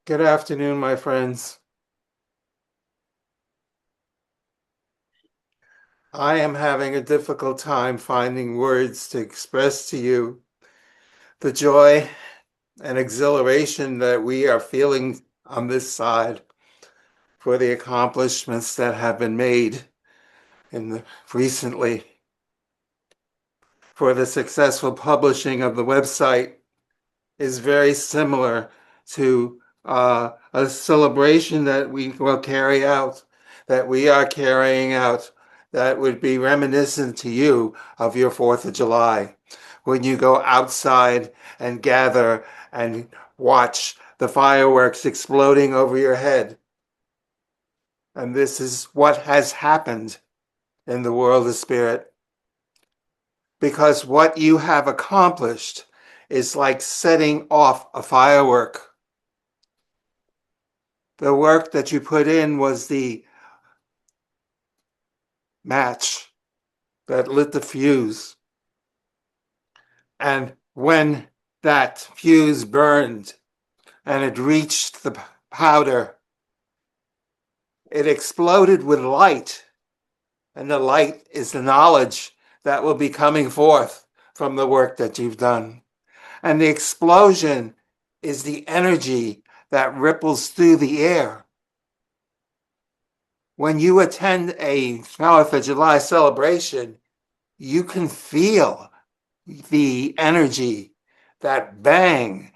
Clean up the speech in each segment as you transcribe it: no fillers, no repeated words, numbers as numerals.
Good afternoon, my friends. I am having a difficult time finding words to express to you the joy and exhilaration that we are feeling on this side for the accomplishments that have been made recently, for the successful publishing of the website is very similar to a celebration that we will carry out, that we are carrying out, that would be reminiscent to you of your 4th of July, when you go outside and gather and watch the fireworks exploding over your head. And this is what has happened in the world of spirit. Because what you have accomplished is like setting off a firework. The work that you put in was the match that lit the fuse. And when that fuse burned and it reached the powder, it exploded with light. And the light is the knowledge that will be coming forth from the work that you've done. And the explosion is the energy that ripples through the air. When you attend a 4th of July celebration, you can feel the energy, that bang,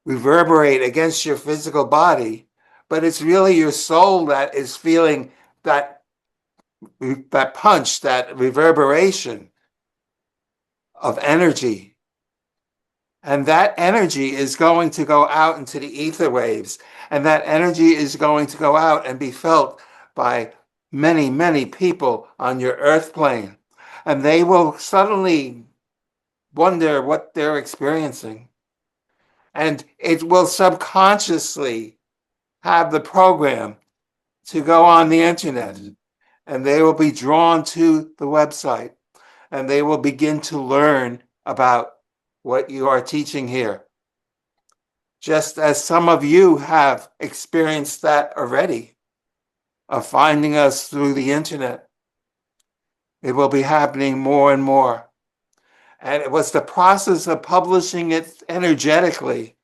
reverberate against your physical body, but it's really your soul that is feeling that punch, that reverberation of energy. And that energy is going to go out into the ether waves, and that energy is going to go out and be felt by many, many people on your earth plane. And they will suddenly wonder what they're experiencing. And it will subconsciously have the program to go on the internet. And they will be drawn to the website. And they will begin to learn about what you are teaching here. Just as some of you have experienced that already, of finding us through the internet. It will be happening more and more. And it was the process of publishing it energetically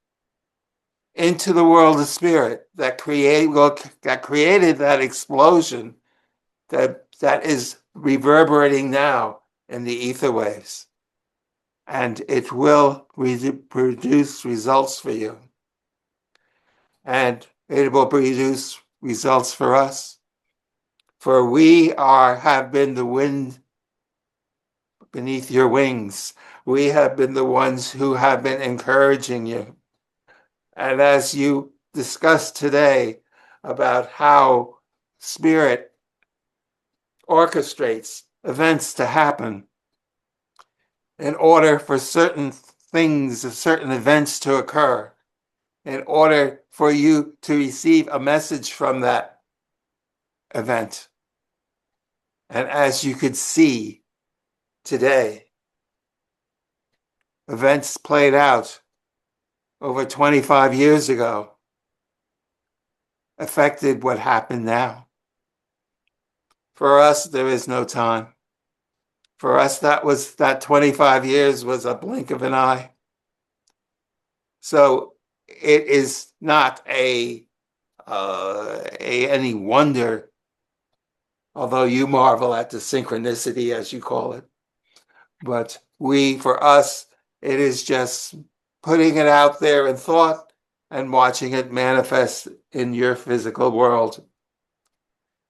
into the world of spirit that created that explosion that is reverberating now in the ether waves. And it will produce results for you. And it will produce results for us. For we have been the wind beneath your wings. We have been the ones who have been encouraging you. And as you discussed today about how spirit orchestrates events to happen in order for certain things, certain events to occur, in order for you to receive a message from that event. And as you could see today, events played out over 25 years ago affected what happened now. For us, there is no time. For us, that 25 years was a blink of an eye. So it is not any wonder, although you marvel at the synchronicity, as you call it. But for us, it is just putting it out there in thought and watching it manifest in your physical world.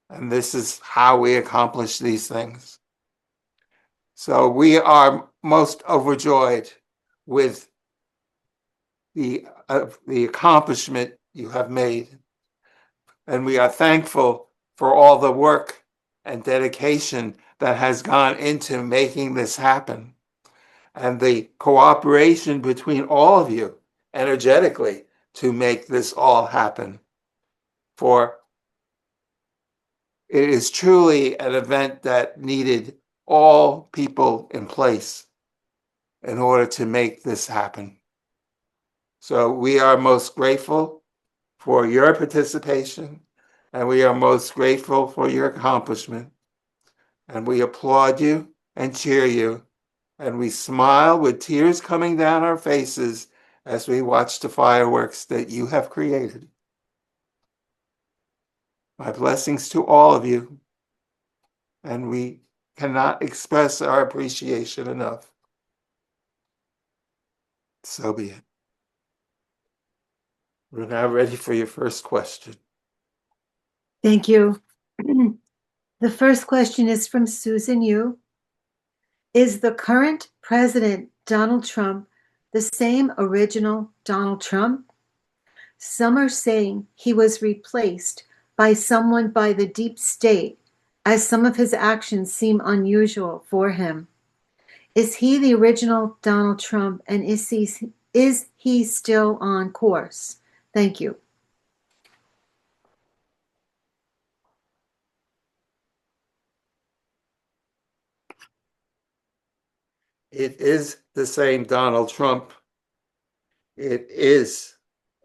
And this is how we accomplish these things. So we are most overjoyed with the accomplishment you have made. And we are thankful for all the work and dedication that has gone into making this happen, and the cooperation between all of you energetically to make this all happen. For it is truly an event that needed all people in place in order to make this happen. So we are most grateful for your participation, and we are most grateful for your accomplishment. And we applaud you and cheer you, and we smile with tears coming down our faces as we watch the fireworks that you have created. My blessings to all of you, and we cannot express our appreciation enough. So be it. We're now ready for your first question. Thank you. The first question is from Susan Yu. Is the current president, Donald Trump, the same original Donald Trump? Some are saying he was replaced by someone by the deep state, as some of his actions seem unusual for him. Is he the original Donald Trump, and is he still on course? Thank you. It is the same Donald Trump. It is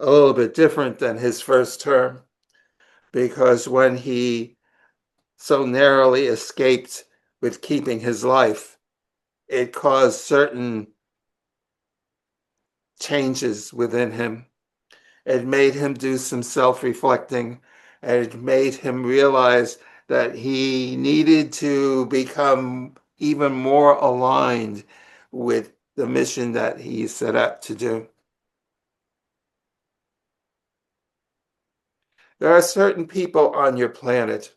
a little bit different than his first term, because when he so narrowly escaped with keeping his life, it caused certain changes within him. It made him do some self-reflecting, and it made him realize that he needed to become even more aligned with the mission that he set out to do. There are certain people on your planet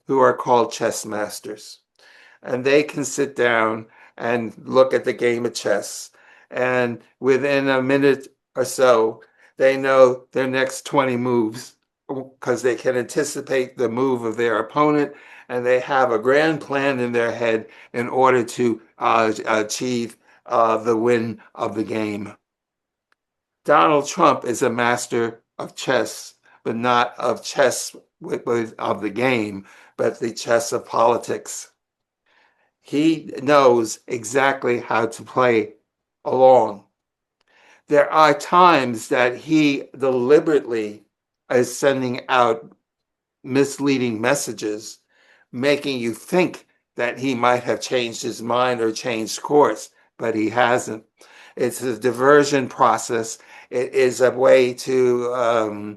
who are called chess masters, and they can sit down and look at the game of chess, and within a minute or so, they know their next 20 moves because they can anticipate the move of their opponent, and they have a grand plan in their head in order to achieve the win of the game. Donald Trump is a master of chess, but not of chess of the game, but the chess of politics. He knows exactly how to play along. There are times that he deliberately is sending out misleading messages, making you think that he might have changed his mind or changed course, but he hasn't. It's a diversion process. It is a way to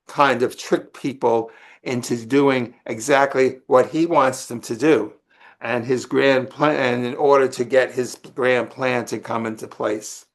kind of trick people into doing exactly what he wants them to do, and his grand plan, in order to get his grand plan to come into place.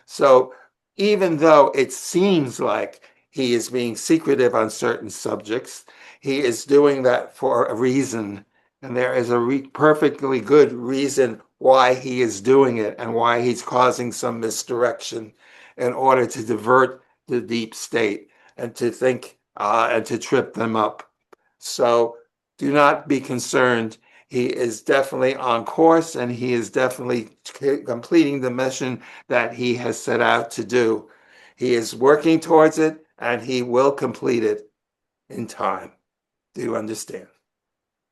So even though it seems like he is being secretive on certain subjects, he is doing that for a reason. And there is a perfectly good reason why he is doing it and why he's causing some misdirection in order to divert the deep state and to think and to trip them up. So do not be concerned. He is definitely on course, and he is definitely completing the mission that he has set out to do. He is working towards it, and he will complete it in time. Do you understand?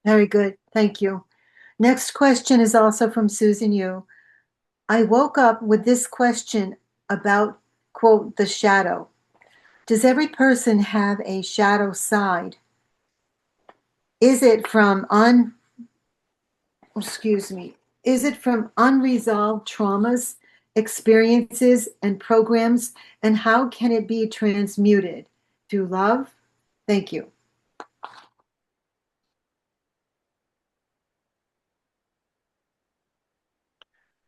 Very good. Thank you. Next question is also from Susan Yu. I woke up with this question about, quote, the shadow. Does every person have a shadow side? Is it from is it from unresolved traumas, experiences, and programs? And how can it be transmuted? Through love? Thank you.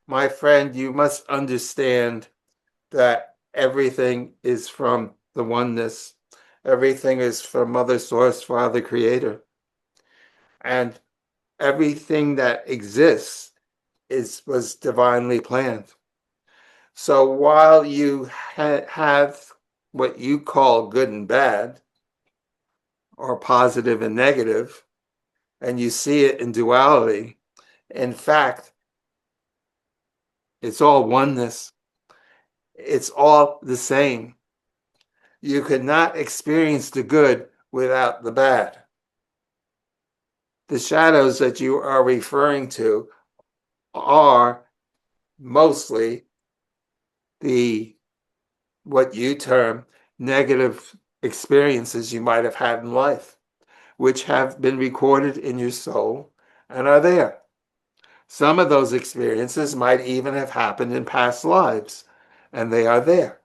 My friend, you must understand that everything is from the oneness. Everything is from Mother Source, Father Creator. And everything that exists was divinely planned. So while you have what you call good and bad, or positive and negative, and you see it in duality, in fact, it's all oneness. It's all the same. You could not experience the good without the bad. The shadows that you are referring to are mostly the what you term negative experiences you might have had in life, which have been recorded in your soul and are there. Some of those experiences might even have happened in past lives, and they are there.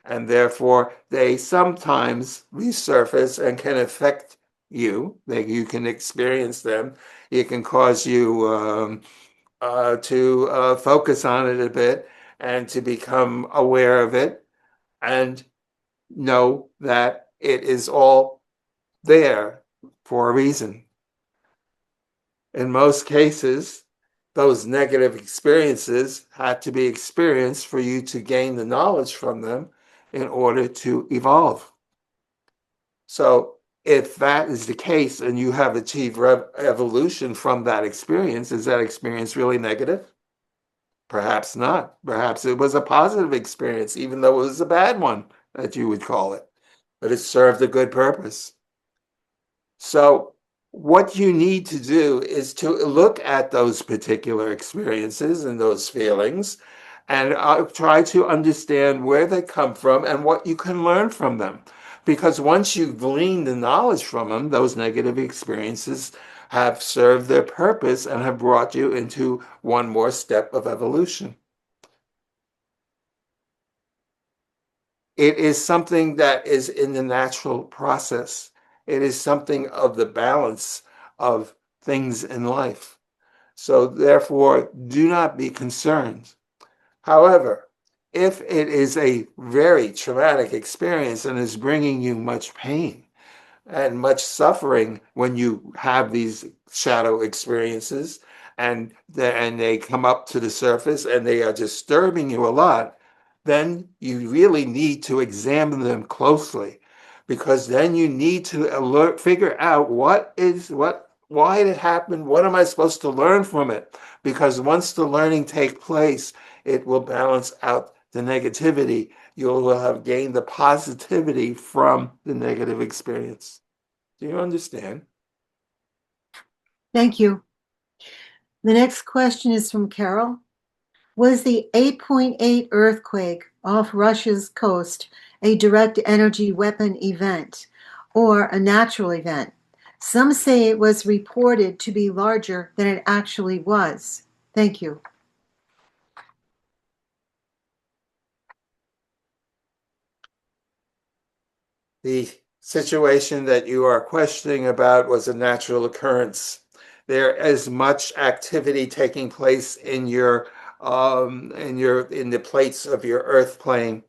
And therefore, they sometimes resurface and can affect you. You can experience them. It can cause you to focus on it a bit and to become aware of it and know that it is all there for a reason. In most cases, those negative experiences had to be experienced for you to gain the knowledge from them in order to evolve. So, if that is the case and you have achieved evolution from that experience, is that experience really negative? Perhaps not. Perhaps it was a positive experience, even though it was a bad one, that you would call it, but it served a good purpose. So, what you need to do is to look at those particular experiences and those feelings and try to understand where they come from and what you can learn from them. Because once you've gleaned the knowledge from them, those negative experiences have served their purpose and have brought you into one more step of evolution. It is something that is in the natural process. It is something of the balance of things in life. So, therefore, do not be concerned. However, if it is a very traumatic experience and is bringing you much pain and much suffering when you have these shadow experiences and they come up to the surface and they are disturbing you a lot, then you really need to examine them closely because then you need to figure out why it happened, what am I supposed to learn from it? Because once the learning takes place, it will balance out the negativity. You will have gained the positivity from the negative experience. Do you understand? Thank you. The next question is from Carol. Was the 8.8 earthquake off Russia's coast a direct energy weapon event or a natural event? Some say it was reported to be larger than it actually was. Thank you. The situation that you are questioning about was a natural occurrence. There is much activity taking place in the plates of your earth plane.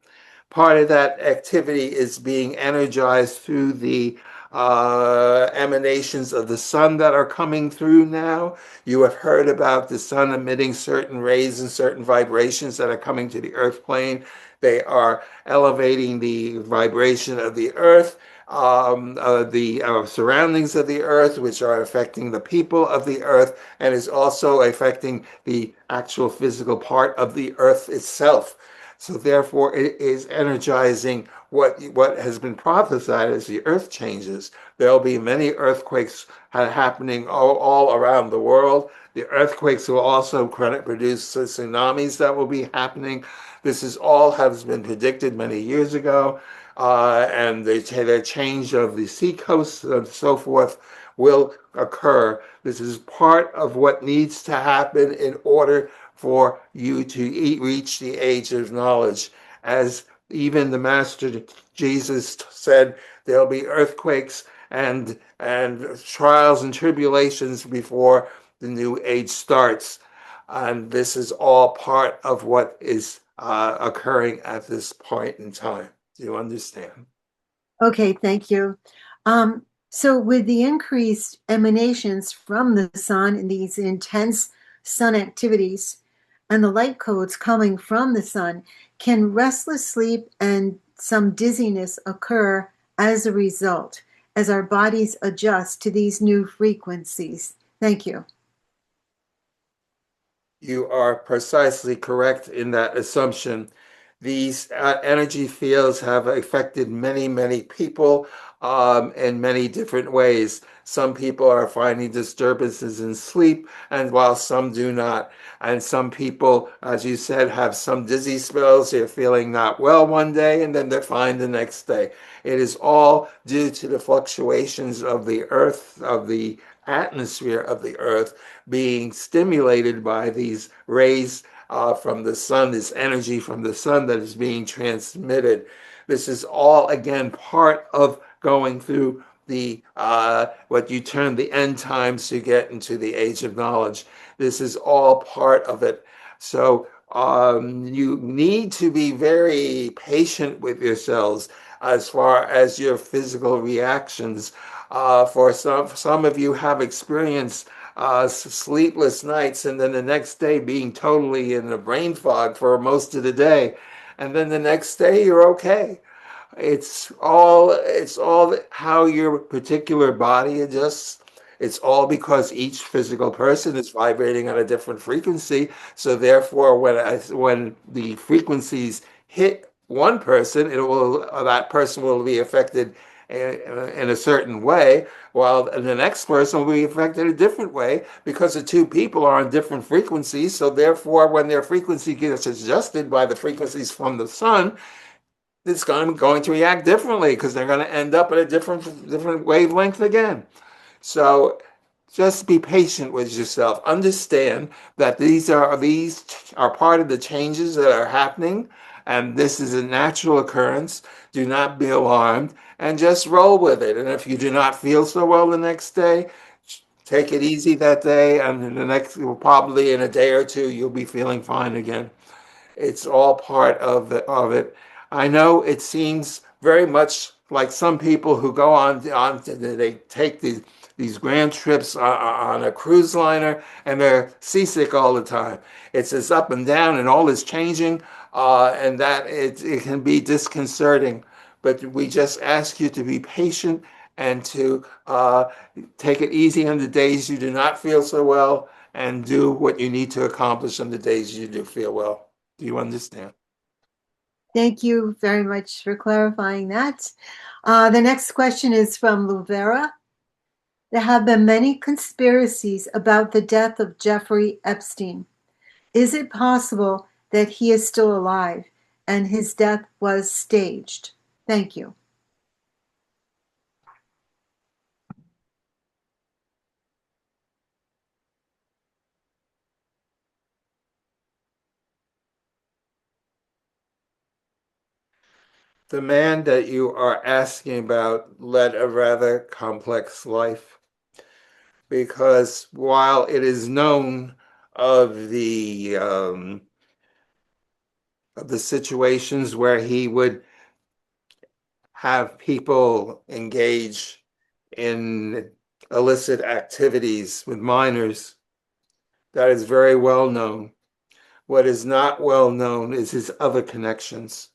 Part of that activity is being energized through the emanations of the sun that are coming through now. You have heard about the sun emitting certain rays and certain vibrations that are coming to the earth plane. They are elevating the vibration of the earth, the surroundings of the earth, which are affecting the people of the earth, and is also affecting the actual physical part of the earth itself. So therefore, it is energizing what has been prophesied as the earth changes. There'll be many earthquakes happening all around the world. The earthquakes will also produce tsunamis that will be happening. This is all has been predicted many years ago, and the change of the sea coasts and so forth will occur. This is part of what needs to happen in order for you to reach the age of knowledge. As even the Master Jesus said, there'll be earthquakes and trials and tribulations before the new age starts. And this is all part of what is occurring at this point in time. Do you understand? Okay, thank you. So, with the increased emanations from the sun and these intense sun activities and the light codes coming from the sun, can restless sleep and some dizziness occur as a result? as our bodies adjust to these new frequencies? Thank you. You are precisely correct in that assumption. These energy fields have affected many, many people in many different ways. Some people are finding disturbances in sleep, and while some do not. And some people, as you said, have some dizzy spells. They're feeling not well one day, and then they're fine the next day. It is all due to the fluctuations of the earth, of the atmosphere of the earth being stimulated by these rays from the sun, this energy from the sun that is being transmitted. This is all, again, part of going through the what you term the end times to get into the age of knowledge. This is all part of it. So you need to be very patient with yourselves as far as your physical reactions. For some of you have experienced sleepless nights, and then the next day being totally in a brain fog for most of the day, and then the next day you're okay. It's all how your particular body adjusts. It's all because each physical person is vibrating on a different frequency. So therefore, when the frequencies hit one person, that person will be affected in a certain way, while the next person will be affected a different way because the two people are on different frequencies. So therefore, when their frequency gets adjusted by the frequencies from the sun, it's going to react differently because they're going to end up at a different wavelength again. So just be patient with yourself. Understand that these are part of the changes that are happening, and this is a natural occurrence. Do not be alarmed and just roll with it. And if you do not feel so well the next day, take it easy that day, and the next, probably in a day or two, you'll be feeling fine again. It's all part of it. I know it seems very much like some people who go they take these grand trips on a cruise liner, and they're seasick all the time. It's this up and down and all is changing, and that it can be disconcerting. But we just ask you to be patient and to take it easy on the days you do not feel so well, and do what you need to accomplish on the days you do feel well. Do you understand? Thank you very much for clarifying that. The next question is from Luvera. There have been many conspiracies about the death of Jeffrey Epstein. Is it possible that he is still alive and his death was staged? Thank you. The man that you are asking about led a rather complex life because while it is known of the situations where he would have people engage in illicit activities with minors, that is very well known. What is not well known is his other connections,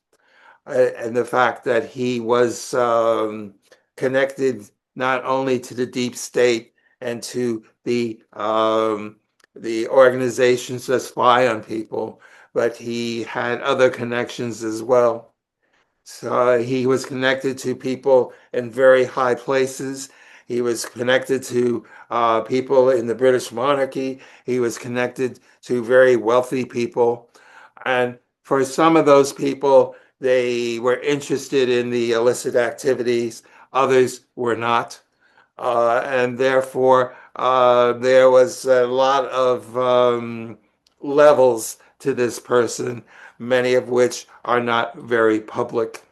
and the fact that he was connected not only to the deep state and to the organizations that spy on people, but he had other connections as well. So he was connected to people in very high places. He was connected to people in the British monarchy. He was connected to very wealthy people. And for some of those people, they were interested in the illicit activities. Others were not. And therefore, there was a lot of levels to this person, many of which are not very public.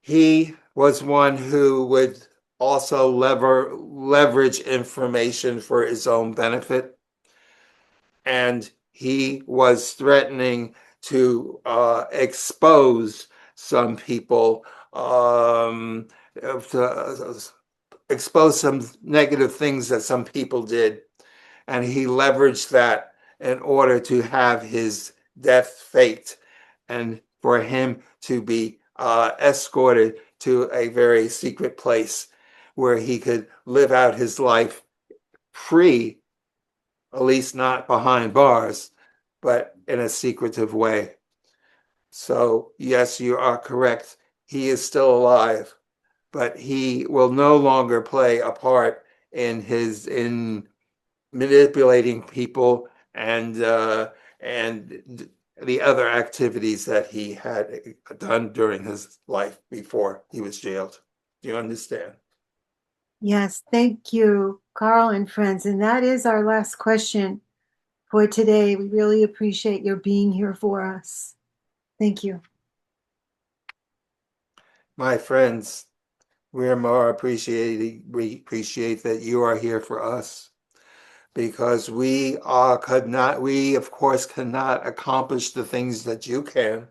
He was one who would also leverage information for his own benefit, and he was threatening to expose some people, to expose some negative things that some people did, and he leveraged that in order to have his death faked and for him to be escorted to a very secret place where he could live out his life free, at least not behind bars, but in a secretive way. So, yes, you are correct. He is still alive, but he will no longer play a part in manipulating people and the other activities that he had done during his life before he was jailed. Do you understand? Yes, thank you, Carl and friends. And that is our last question for today. We really appreciate your being here for us. Thank you. My friends, we appreciate that you are here for us because we of course cannot accomplish the things that you can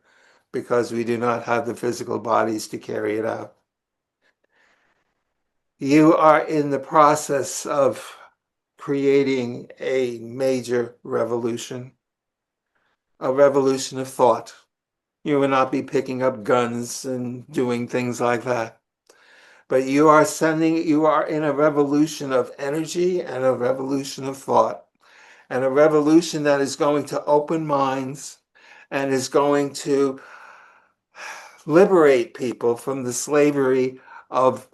because we do not have the physical bodies to carry it out. You are in the process of creating a major revolution, a revolution of thought. You will not be picking up guns and doing things like that. But you are in a revolution of energy and a revolution of thought, and a revolution that is going to open minds and is going to liberate people from the slavery of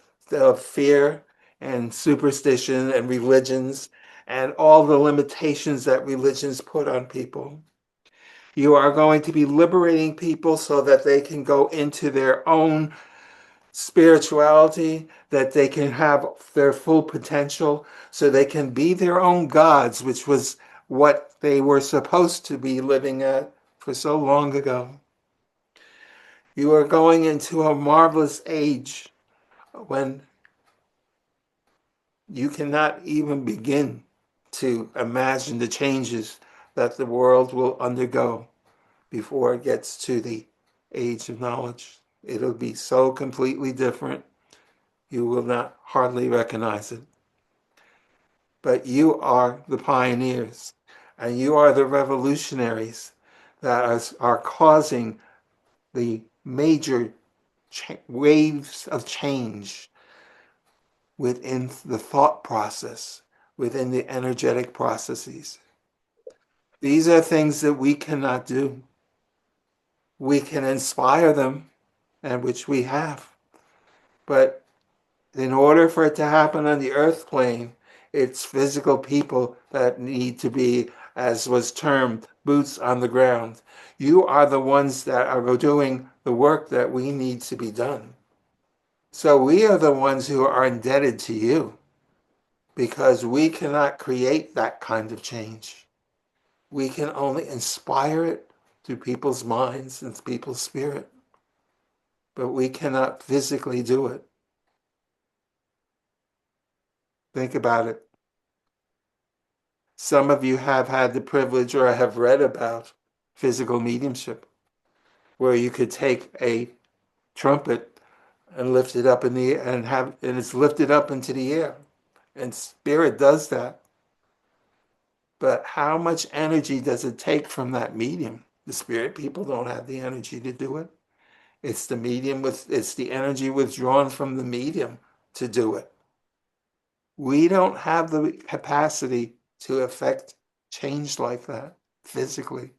fear and superstition and religions and all the limitations that religions put on people. You are going to be liberating people so that they can go into their own spirituality, that they can have their full potential, so they can be their own gods, which was what they were supposed to be living at for so long ago. You are going into a marvelous age when you cannot even begin to imagine the changes that the world will undergo before it gets to the age of knowledge. It'll be so completely different, you will not hardly recognize it. But you are the pioneers, and you are the revolutionaries that are causing the major waves of change within the thought process, within the energetic processes. These are things that we cannot do. We can inspire them, and which we have. But in order for it to happen on the earth plane, it's physical people that need to be, as was termed, boots on the ground. You are the ones that are doing the work that we need to be done. So we are the ones who are indebted to you because we cannot create that kind of change. We can only inspire it through people's minds and people's spirit, but we cannot physically do it. Think about it. Some of you have had the privilege or have read about physical mediumship, where you could take a trumpet and lift it up in the and it's lifted up into the air. And spirit does that. But how much energy does it take from that medium? The spirit people don't have the energy to do it. It's the energy withdrawn from the medium to do it. We don't have the capacity to affect change like that physically.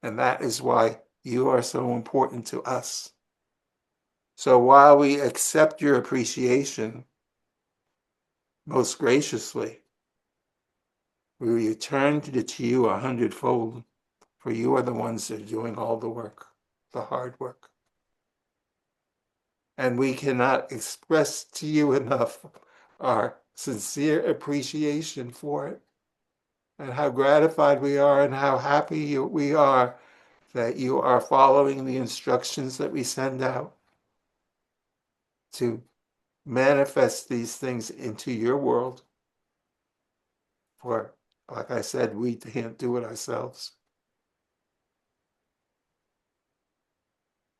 And that is why you are so important to us. So while we accept your appreciation most graciously, we return to you 100-fold, for you are the ones that are doing all the work, the hard work. And we cannot express to you enough our sincere appreciation for it, and how gratified we are and how happy we are that you are following the instructions that we send out to manifest these things into your world. For, like I said, we can't do it ourselves.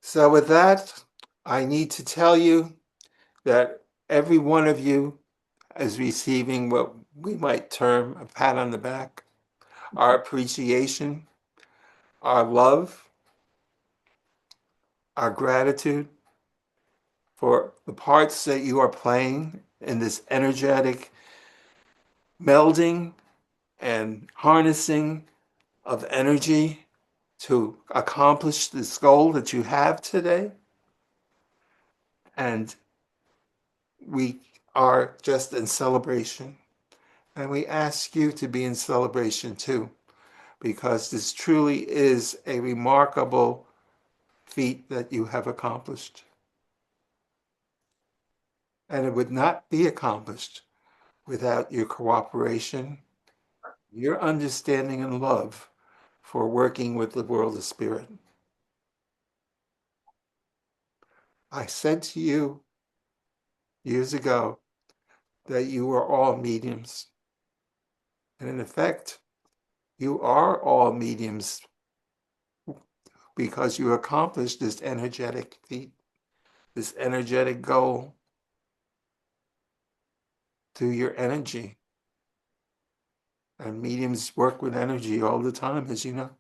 So with that, I need to tell you that every one of you is receiving what we might term a pat on the back, our appreciation, our love, our gratitude for the parts that you are playing in this energetic melding and harnessing of energy to accomplish this goal that you have today. And we are just in celebration. And we ask you to be in celebration too, because this truly is a remarkable feat that you have accomplished. And it would not be accomplished without your cooperation, your understanding and love for working with the world of spirit. I said to you years ago that you are all mediums. And in effect, you are all mediums because you accomplished this energetic feat, this energetic goal through your energy. And mediums work with energy all the time, as you know.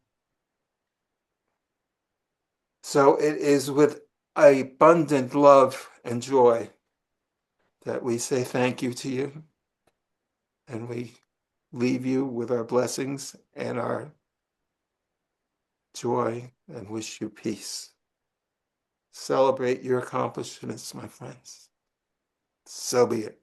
So it is with abundant love and joy that we say thank you to you. And we leave you with our blessings and our joy and wish you peace. Celebrate your accomplishments, my friends. So be it.